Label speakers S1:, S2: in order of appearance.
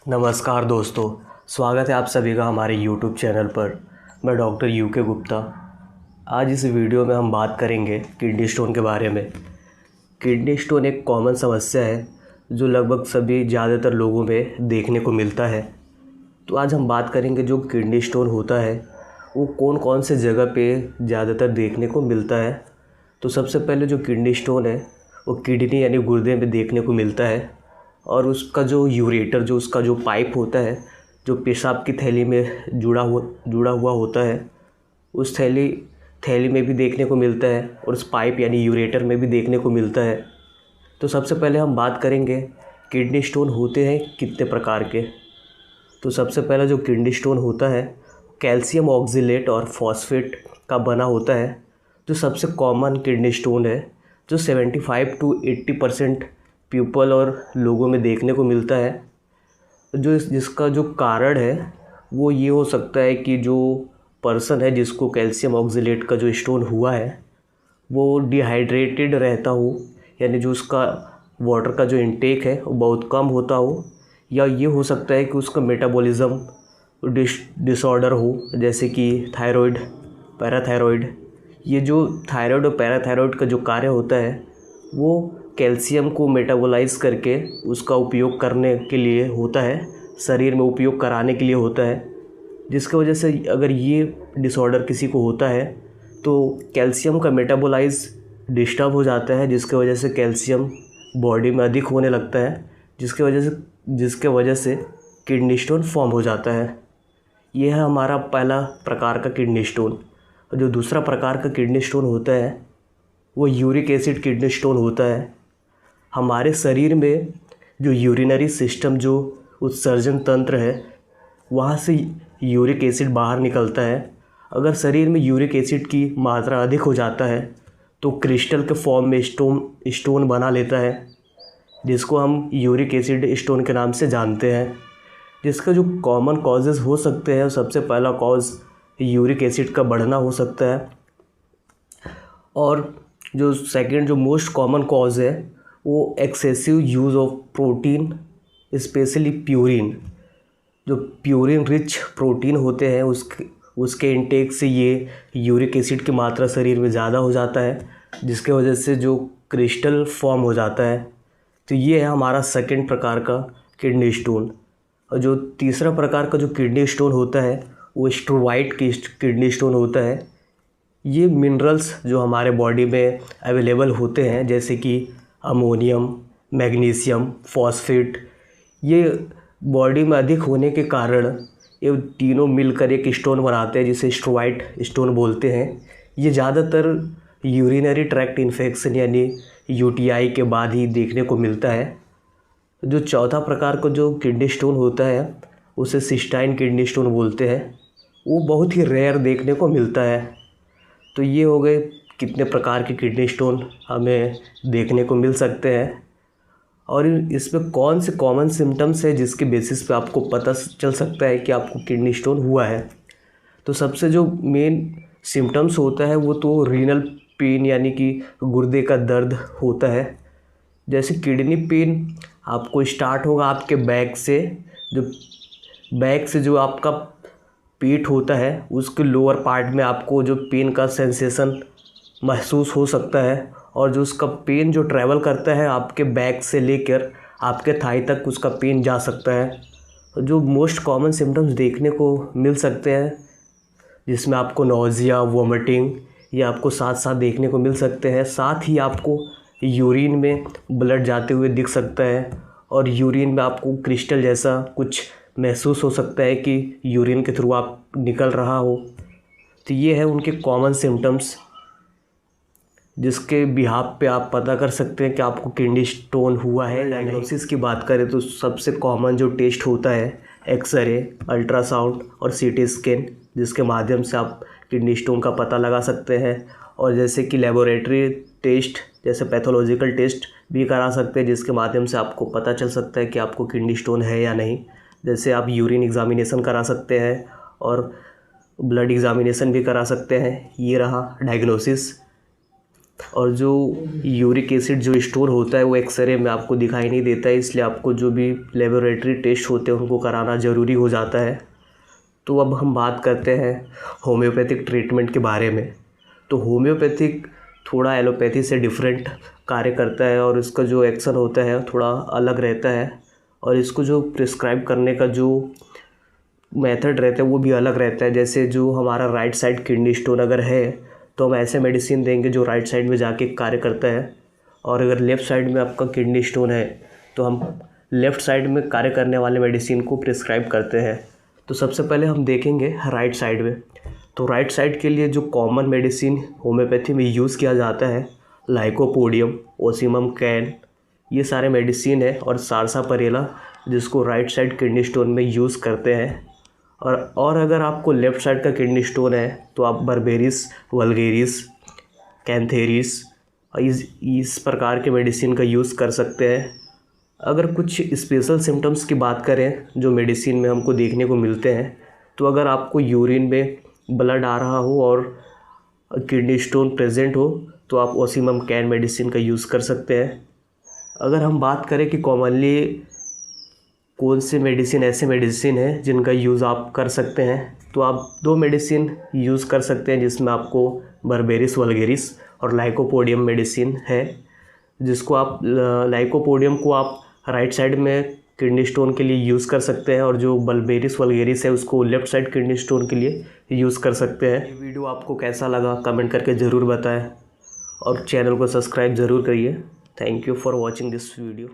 S1: नमस्कार दोस्तों, स्वागत है आप सभी का हमारे यूट्यूब चैनल पर। मैं डॉक्टर यूके गुप्ता। आज इस वीडियो में हम बात करेंगे किडनी स्टोन के बारे में। किडनी स्टोन एक कॉमन समस्या है जो लगभग सभी ज़्यादातर लोगों में देखने को मिलता है। तो आज हम बात करेंगे जो किडनी स्टोन होता है वो कौन कौन से जगह पे ज़्यादातर देखने को मिलता है। तो सबसे पहले जो किडनी स्टोन है वो किडनी यानी गुर्दे में देखने को मिलता है, और उसका जो यूरेटर जो उसका जो पाइप होता है जो पेशाब की थैली में जुड़ा हुआ होता है, उस थैली में भी देखने को मिलता है और उस पाइप यानी यूरेटर में भी देखने को मिलता है। तो सबसे पहले हम बात करेंगे किडनी स्टोन होते हैं कितने प्रकार के। तो सबसे पहला जो किडनी स्टोन होता है कैल्शियम ऑक्जेलेट और फॉस्फेट का बना होता है, जो सबसे कॉमन किडनी स्टोन है, जो 75 to 80% पीपल और लोगों में देखने को मिलता है। जिसका जो कारण है वो ये हो सकता है कि जो पर्सन है जिसको कैल्शियम ऑक्जेलेट का जो स्टोन हुआ है वो डिहाइड्रेटेड रहता हो, यानी जो उसका वाटर का जो इनटेक है वो बहुत कम होता हो, या ये हो सकता है कि उसका मेटाबॉलिज्म डिसऑर्डर हो, जैसे कि थायराइड, पैराथायराइड। ये जो थायराइड और पैराथायराइड का जो कार्य होता है वो कैल्शियम को मेटाबोलाइज करके उसका उपयोग करने के लिए होता है, शरीर में उपयोग कराने के लिए होता है। जिसकी वजह से अगर ये डिसऑर्डर किसी को होता है तो कैल्शियम का मेटाबोलाइज डिस्टर्ब हो जाता है, जिसकी वजह से कैल्शियम बॉडी में अधिक होने लगता है, जिसके वजह से किडनी स्टोन फॉर्म हो जाता है। यह है हमारा पहला प्रकार का किडनी स्टोन। और जो दूसरा प्रकार का किडनी स्टोन होता है वो यूरिक एसिड किडनी स्टोन होता है। हमारे शरीर में जो यूरिनरी सिस्टम जो उत्सर्जन तंत्र है वहाँ से यूरिक एसिड बाहर निकलता है। अगर शरीर में यूरिक एसिड की मात्रा अधिक हो जाता है तो क्रिस्टल के फॉर्म में स्टोन बना लेता है, जिसको हम यूरिक एसिड स्टोन के नाम से जानते हैं। जिसका जो कॉमन कॉजेज़ हो सकते हैं, सबसे पहला कॉज यूरिक एसिड का बढ़ना हो सकता है, और जो सेकंड जो मोस्ट कॉमन कॉज है वो excessive use of protein, specially purine. जो प्यूरिन रिच प्रोटीन होते हैं उसके इंटेक से ये यूरिक एसिड की मात्रा शरीर में ज़्यादा हो जाता है, जिसके वजह से जो क्रिस्टल फॉर्म हो जाता है। तो ये है हमारा सेकंड प्रकार का किडनी स्टोन। और जो तीसरा प्रकार का जो किडनी स्टोन होता है वो स्ट्रोवाइट किडनी स्टोन होता है। ये मिनरल्स जो हमारे बॉडी में अवेलेबल होते हैं, जैसे कि अमोनियम, मैग्नीशियम, फॉस्फेट, ये बॉडी में अधिक होने के कारण ये तीनों मिलकर एक स्टोन बनाते हैं जिसे स्ट्रोवाइट स्टोन बोलते हैं। ये ज़्यादातर यूरिनरी ट्रैक्ट इन्फेक्शन यानी यूटीआई के बाद ही देखने को मिलता है। जो चौथा प्रकार का जो किडनी स्टोन होता है उसे सिस्टाइन किडनी स्टोन बोलते हैं। वो बहुत ही रेयर देखने को मिलता है। तो ये हो गए कितने प्रकार के किडनी स्टोन हमें देखने को मिल सकते हैं, और इसमें कौन से कॉमन सिम्टम्स है जिसके बेसिस पे आपको पता चल सकता है कि आपको किडनी स्टोन हुआ है। तो सबसे जो मेन सिम्टम्स होता है वो तो रीनल पेन यानी कि गुर्दे का दर्द होता है। जैसे किडनी पेन आपको स्टार्ट होगा आपके बैक से जो आपका पेट होता है उसके लोअर पार्ट में आपको जो पेन का सेंसेशन महसूस हो सकता है, और जो उसका पेन जो ट्रैवल करता है आपके बैक से लेकर आपके थाई तक उसका पेन जा सकता है। जो मोस्ट कॉमन सिम्टम्स देखने को मिल सकते हैं जिसमें आपको नोज़िया, वोमिटिंग ये आपको साथ साथ देखने को मिल सकते हैं। साथ ही आपको यूरिन में ब्लड जाते हुए दिख सकता है, और यूरिन में आपको क्रिस्टल जैसा कुछ महसूस हो सकता है कि यूरिन के थ्रू आप निकल रहा हो। तो ये है उनके कॉमन सिम्टम्स जिसके बिहाफ पे आप पता कर सकते हैं कि आपको किडनी स्टोन हुआ है। डायग्नोसिस की बात करें तो सबसे कॉमन जो टेस्ट होता है एक्सरे, अल्ट्रासाउंड और सीटी स्कैन, जिसके माध्यम से आप किडनी स्टोन का पता लगा सकते हैं। और जैसे कि लेबोरेटरी टेस्ट जैसे पैथोलॉजिकल टेस्ट भी करा सकते हैं, जिसके माध्यम से आपको पता चल सकता है कि आपको किडनी स्टोन है या नहीं। जैसे आप यूरिन एग्जामिनेशन करा सकते हैं और ब्लड एग्जामिनेशन भी करा सकते हैं। ये रहा डायग्नोसिस। और जो यूरिक एसिड जो स्टोर होता है वो एक्सरे में आपको दिखाई नहीं देता है, इसलिए आपको जो भी लेबोरेटरी टेस्ट होते हैं उनको कराना ज़रूरी हो जाता है। तो अब हम बात करते हैं होम्योपैथिक ट्रीटमेंट के बारे में। तो होम्योपैथिक थोड़ा एलोपैथी से डिफरेंट कार्य करता है और इसका जो एक्शन होता है थोड़ा अलग रहता है, और इसको जो प्रिस्क्राइब करने का जो मेथड रहता है वो भी अलग रहता है। जैसे जो हमारा राइट साइड किडनी स्टोन अगर है तो हम ऐसे मेडिसिन देंगे जो राइट साइड में जाके कार्य करता है, और अगर लेफ़्ट साइड में आपका किडनी स्टोन है तो हम लेफ़्ट साइड में कार्य करने वाले मेडिसिन को प्रिस्क्राइब करते हैं। तो सबसे पहले हम देखेंगे राइट साइड में। तो राइट साइड के लिए जो कॉमन मेडिसिन होम्योपैथी में यूज़ किया जाता है, लाइकोपोडियम, ओसीमम कैन, ये सारे मेडिसिन है, और सारसापरेला जिसको राइट साइड किडनी स्टोन में यूज़ करते हैं। और अगर आपको लेफ़्ट साइड का किडनी स्टोन है तो आप बर्बेरिस वल्गेरिस, कैंथेरिस इस प्रकार के मेडिसिन का यूज़ कर सकते हैं। अगर कुछ स्पेशल सिम्टम्स की बात करें जो मेडिसिन में हमको देखने को मिलते हैं, तो अगर आपको यूरिन में ब्लड आ रहा हो और किडनी स्टोन प्रेजेंट हो तो आप ओसीमम कैन मेडिसिन का यूज़ कर सकते हैं। अगर हम बात करें कि कॉमनली कौन से मेडिसिन ऐसे मेडिसिन है जिनका यूज़ आप कर सकते हैं, तो आप 2 मेडिसिन यूज़ कर सकते हैं जिसमें आपको बर्बेरिस वल्गेरिस और लाइकोपोडियम मेडिसिन है, जिसको आप लाइकोपोडियम को आप राइट साइड में किडनी स्टोन के लिए यूज़ कर सकते हैं, और जो बर्बेरिस वल्गेरिस है उसको लेफ़्ट साइड किडनी स्टोन के लिए यूज़ कर सकते हैं। ये वीडियो आपको कैसा लगा कमेंट करके ज़रूर बताएं, और चैनल को सब्सक्राइब ज़रूर करिए। Thank you for watching this video.